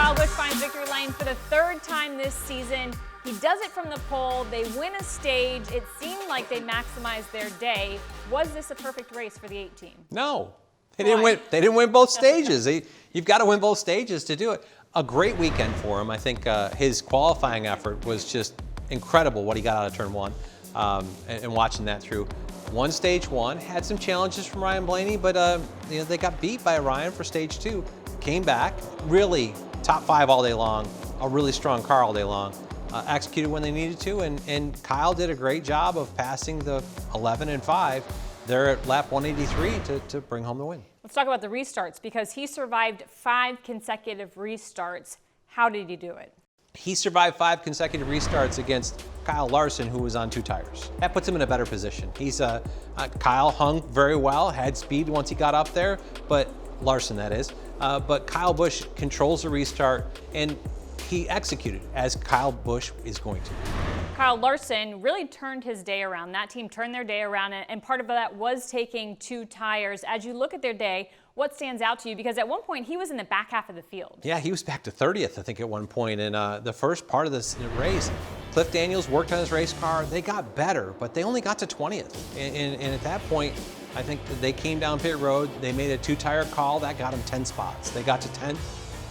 Kyle Busch finds victory lane for the third time this season. He does it from the pole. They win a stage. It seemed like they maximized their day. Was this a perfect race for the 8 team? No. They didn't win both stages. You've got to win both stages to do it. A great weekend for him. I think his qualifying effort was just incredible what he got out of turn 1 and watching that through. Won stage 1, had some challenges from Ryan Blaney, but they got beat by Ryan for stage 2. Came back, really top 5 all day long, a really strong car all day long. Executed when they needed to, and Kyle did a great job of passing the 11 and 5 there at lap 183 to bring home the win. Let's talk about the restarts, because he survived 5 consecutive restarts. How did he do it? He survived 5 consecutive restarts against Kyle Larson, who was on 2 tires. That puts him in a better position. Kyle hung very well, had speed once he got up there, but Larson, that is. But Kyle Busch controls the restart, and he executed as Kyle Busch is going to. Kyle Larson really turned his day around. That team turned their day around, and part of that was taking 2 tires. As you look at their day, what stands out to you? Because at one point, he was in the back half of the field. Yeah, he was back to 30th, I think, at one point. In the first part of this race, Cliff Daniels worked on his race car. They got better, but they only got to 20th. And at that point, I think they came down pit road. They made a 2-tire call. That got them 10 spots. They got to 10th,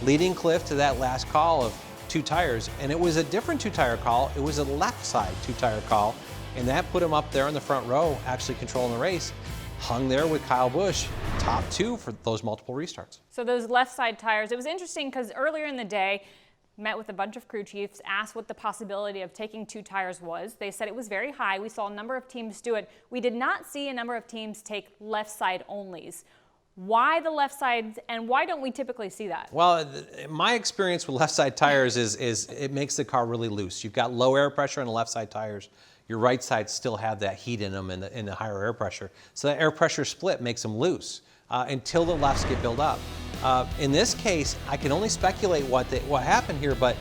leading Cliff to that last call of 2 tires. And it was a different 2-tire call. It was a left side 2-tire call. And that put him up there in the front row, actually controlling the race. Hung there with Kyle Busch, top 2 for those multiple restarts. So those left side tires, it was interesting because earlier in the day, met with a bunch of crew chiefs, asked what the possibility of taking 2 tires was. They said it was very high. We saw a number of teams do it. We did not see a number of teams take left side onlys. Why the left sides, and why don't we typically see that? Well, my experience with left side tires is it makes the car really loose. You've got low air pressure on the left side tires. Your right sides still have that heat in them and the higher air pressure. So that air pressure split makes them loose until the lefts get built up. In this case, I can only speculate what happened here, but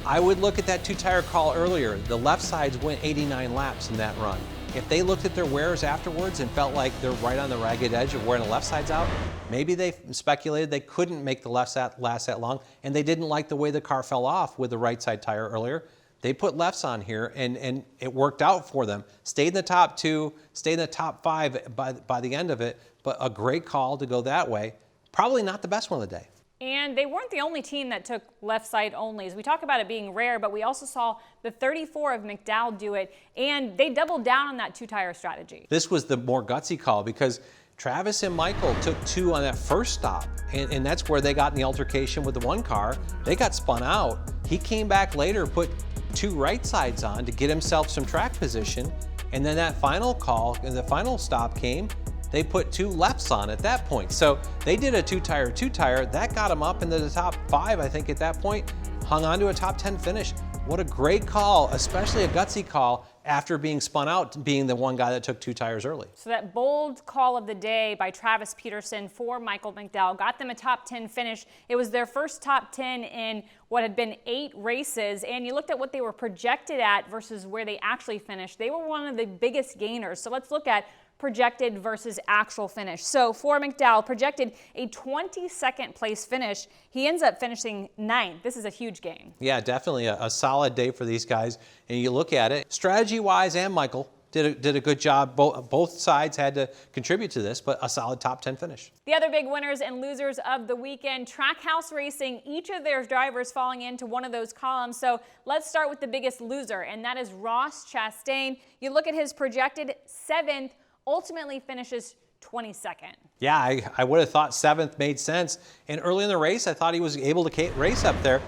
I would look at that 2-tire call earlier. The left sides went 89 laps in that run. If they looked at their wears afterwards and felt like they're right on the ragged edge of wearing the left sides out, maybe they speculated they couldn't make the left side last that long, and they didn't like the way the car fell off with the right side tire earlier. They put lefts on here, and it worked out for them. Stayed in the top 2, stayed in the top 5 by the end of it, but a great call to go that way. Probably not the best one of the day. And they weren't the only team that took left side onlys. We talk about it being rare, but we also saw the 34 of McDowell do it, and they doubled down on that 2-tire strategy. This was the more gutsy call because Travis and Michael took 2 on that first stop, and that's where they got in the altercation with the 1 car. They got spun out. He came back later, put 2 right sides on to get himself some track position, and then that final call, and the final stop came, they put 2 lefts on at that point. So they did a 2-tire, that got them up into the top 5, I think, at that point, hung on to a top 10 finish. What a great call, especially a gutsy call after being spun out, being the one guy that took 2 tires early. So that bold call of the day by Travis Peterson for Michael McDowell got them a top 10 finish. It was their first top 10 in what had been 8 races, and you looked at what they were projected at versus where they actually finished. They were one of the biggest gainers. So let's look at projected versus actual finish. So for McDowell, projected a 22nd place finish. He ends up finishing 9th. This is a huge gain. Yeah, definitely a solid day for these guys. And you look at it, strategy-wise, and Michael did a good job. Both sides had to contribute to this, but a solid top 10 finish. The other big winners and losers of the weekend, Trackhouse Racing, each of their drivers falling into one of those columns. So let's start with the biggest loser, and that is Ross Chastain. You look at his projected 7th, ultimately finishes 22nd. Yeah, I would have thought 7th made sense. And early in the race, I thought he was able to race up there.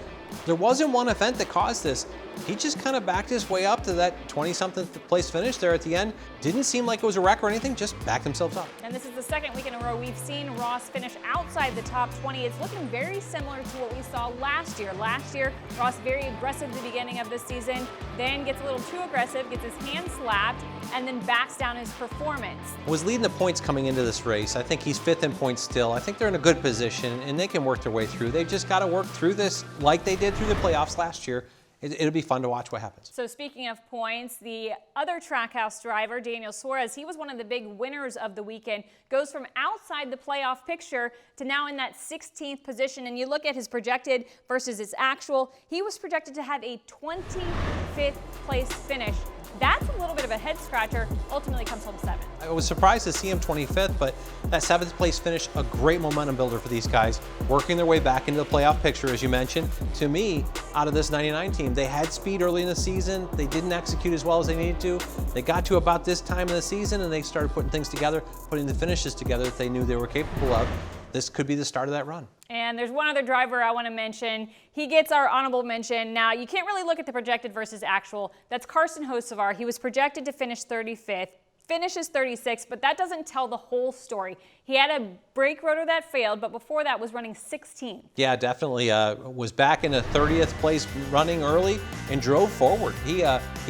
There wasn't one event that caused this. He just kind of backed his way up to that 20-something place finish there at the end. Didn't seem like it was a wreck or anything, just backed himself up. And this is the second week in a row we've seen Ross finish outside the top 20. It's looking very similar to what we saw last year. Last year, Ross very aggressive at the beginning of the season, then gets a little too aggressive, gets his hand slapped, and then backs down his performance. Was leading the points coming into this race. I think he's 5th in points still. I think they're in a good position, and they can work their way through. They've just got to work through this like they did through the playoffs last year it'll be fun to watch what happens. So speaking of points, the other Trackhouse driver, Daniel Suarez, he was one of the big winners of the weekend, goes from outside the playoff picture to now in that 16th position. And you look at his projected versus his actual, he was projected to have a 25th place finish. That's a little bit of a head scratcher, ultimately comes home 7th. I was surprised to see him 25th, but that 7th place finish, a great momentum builder for these guys, working their way back into the playoff picture, as you mentioned. To me, out of this 99 team, they had speed early in the season. They didn't execute as well as they needed to. They got to about this time of the season and they started putting things together, putting the finishes together that they knew they were capable of. This could be the start of that run. And there's one other driver I want to mention. He gets our honorable mention. Now, you can't really look at the projected versus actual. That's Carson Hocevar. He was projected to finish 35th, finishes 36th, but that doesn't tell the whole story. He had a brake rotor that failed, but before that was running 16th. Yeah, definitely was back in a 30th place running early and drove forward. He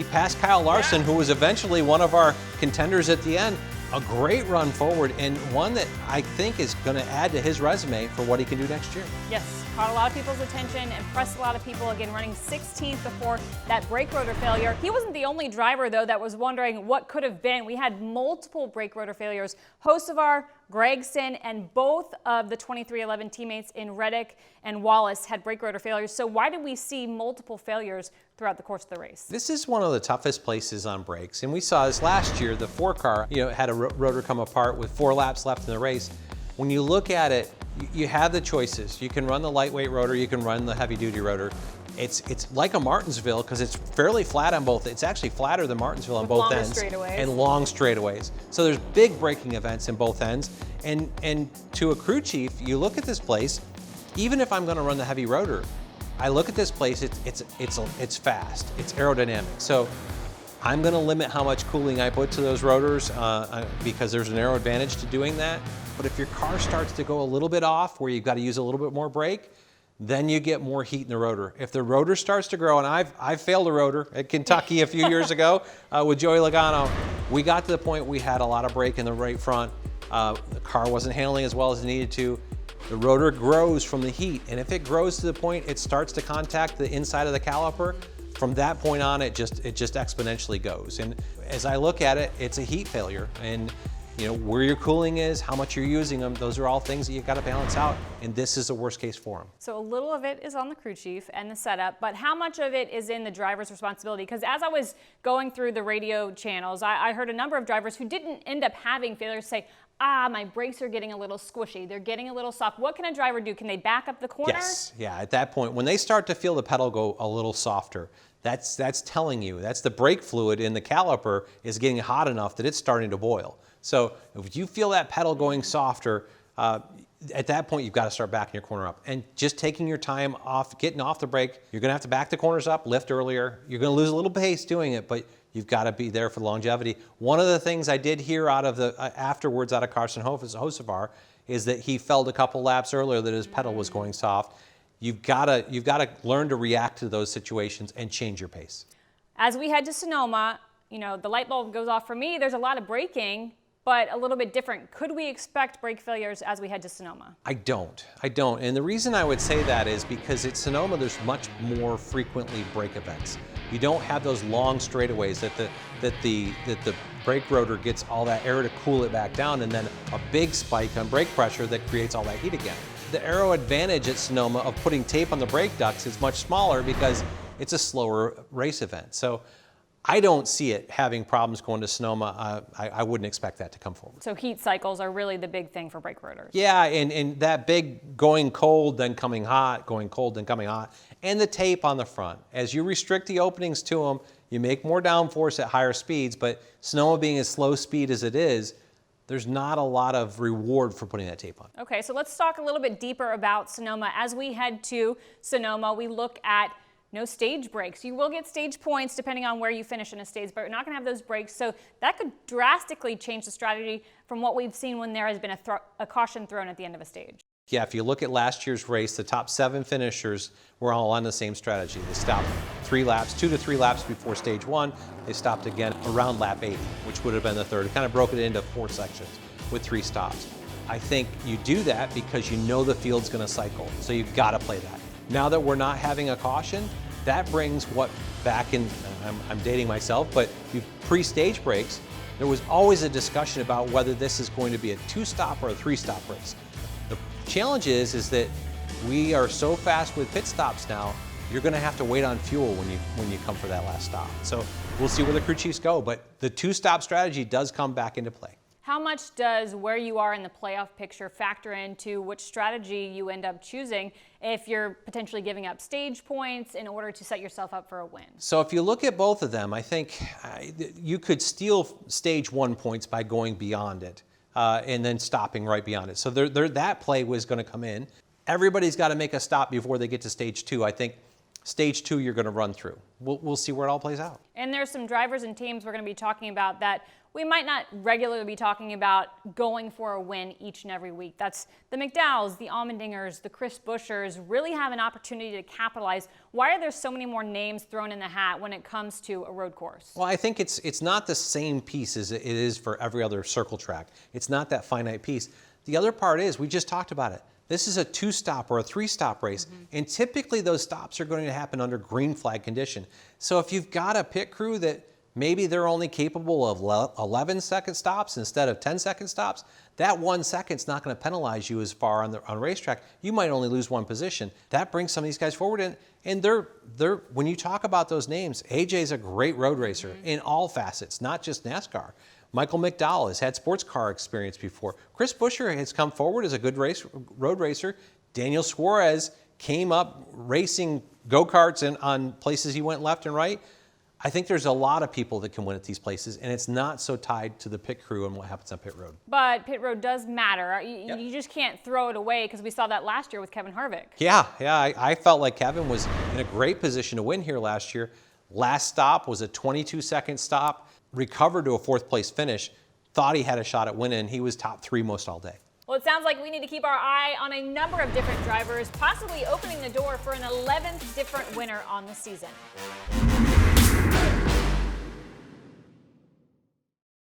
passed Kyle Larson, who was eventually one of our contenders at the end. A great run forward, and one that I think is going to add to his resume for what he can do next year. Yes, caught a lot of people's attention, impressed a lot of people, again running 16th before that brake rotor failure. He wasn't the only driver, though, that was wondering what could have been. We had multiple brake rotor failures. Hocevar, Gregson, and both of the 2311 teammates in Reddick and Wallace had brake rotor failures. So why did we see multiple failures throughout the course of the race? This is one of the toughest places on brakes, and we saw this last year. The 4-car, had a rotor come apart with 4 laps left in the race. When you look at it, you have the choices. You can run the lightweight rotor, you can run the heavy-duty rotor. It's like a Martinsville because it's fairly flat on both. It's actually flatter than Martinsville on both ends. And long straightaways. So there's big braking events in both ends. And to a crew chief, you look at this place, even if I'm going to run the heavy rotor, I look at this place, it's fast, it's aerodynamic. So I'm going to limit how much cooling I put to those rotors because there's an aero advantage to doing that. But if your car starts to go a little bit off where you've got to use a little bit more brake, then you get more heat in the rotor. If the rotor starts to grow, and I've failed a rotor at Kentucky a few years ago with Joey Logano, we got to the point we had a lot of brake in the right front. The car wasn't handling as well as it needed to. The rotor grows from the heat, and if it grows to the point it starts to contact the inside of the caliper, from that point on it just exponentially goes. And as I look at it, it's a heat failure. And where your cooling is, how much you're using them, those are all things that you've got to balance out, and this is the worst case for them. So a little of it is on the crew chief and the setup, but how much of it is in the driver's responsibility? Because as I was going through the radio channels, I heard a number of drivers who didn't end up having failures say, my brakes are getting a little squishy, they're getting a little soft. What can a driver do? Can they back up the corner? Yes, yeah, at that point, when they start to feel the pedal go a little softer, that's telling you, that's the brake fluid in the caliper is getting hot enough that it's starting to boil. So if you feel that pedal going softer, at that point, you've got to start backing your corner up. And just taking your time off, getting off the brake, you're going to have to back the corners up, lift earlier. You're going to lose a little pace doing it, but you've got to be there for the longevity. One of the things I did hear out of the afterwards out of Carson Hocevar is that he felt a couple laps earlier that his pedal was going soft. You've got to learn to react to those situations and change your pace. As we head to Sonoma, the light bulb goes off for me. There's a lot of braking, but a little bit different. Could we expect brake failures as we head to Sonoma? I don't. And the reason I would say that is because at Sonoma, there's much more frequently brake events. You don't have those long straightaways that the brake rotor gets all that air to cool it back down, and then a big spike on brake pressure that creates all that heat again. The aero advantage at Sonoma of putting tape on the brake ducts is much smaller because it's a slower race event. So I don't see it having problems going to Sonoma. I wouldn't expect that to come forward. So heat cycles are really the big thing for brake rotors. Yeah, and that big going cold, then coming hot, going cold, then coming hot, and the tape on the front. As you restrict the openings to them, you make more downforce at higher speeds, but Sonoma being as slow speed as it is, there's not a lot of reward for putting that tape on. Okay, so let's talk a little bit deeper about Sonoma. As we head to Sonoma, we look at no stage breaks. You will get stage points depending on where you finish in a stage, but you're not going to have those breaks. So that could drastically change the strategy from what we've seen when there has been a caution thrown at the end of a stage. Yeah, if you look at last year's race, the top 7 finishers were all on the same strategy. They stopped 2 to 3 laps before stage 1. They stopped again around lap 80, which would have been the third. It kind of broke it into 4 sections with 3 stops. I think you do that because you know the field's going to cycle, so you've got to play that. Now that we're not having a caution, That brings what back in, I'm dating myself, but pre-stage breaks, there was always a discussion about whether this is going to be a 2-stop or a 3-stop race. The challenge is that we are so fast with pit stops now, you're going to have to wait on fuel when you come for that last stop. So we'll see where the crew chiefs go, but the 2-stop strategy does come back into play. How much does where you are in the playoff picture factor into which strategy you end up choosing if you're potentially giving up stage points in order to set yourself up for a win? So if you look at both of them, I think you could steal stage 1 points by going beyond it and then stopping right beyond it. So that play was going to come in. Everybody's got to make a stop before they get to stage 2. I think stage 2 you're going to run through. We'll see where it all plays out. And there's some drivers and teams we're going to be talking about that we might not regularly be talking about going for a win each and every week. That's the McDowells, the Allmendingers, the Chris Buschers really have an opportunity to capitalize. Why are there so many more names thrown in the hat when it comes to a road course? Well, I think it's not the same piece as it is for every other circle track. It's not that finite piece. The other part is, we just talked about it. This is a 2-stop or a 3-stop race, and typically those stops are going to happen under green flag condition. So if you've got a pit crew that maybe they're only capable of 11-second stops instead of 10-second stops, that 1 second's not going to penalize you as far on the racetrack. You might only lose 1 position. That brings some of these guys forward, and they're when you talk about those names, AJ's a great road racer in all facets, not just NASCAR. Michael McDowell has had sports car experience before. Chris Buescher has come forward as a good road racer. Daniel Suarez came up racing go-karts on places he went left and right. I think there's a lot of people that can win at these places, and it's not so tied to the pit crew and what happens on pit road. But pit road does matter. You just can't throw it away, because we saw that last year with Kevin Harvick. Yeah, I felt like Kevin was in a great position to win here last year. Last stop was a 22-second stop, recovered to a 4th place finish, thought he had a shot at winning. He was top 3 most all day. Well, it sounds like we need to keep our eye on a number of different drivers, possibly opening the door for an 11th different winner on the season.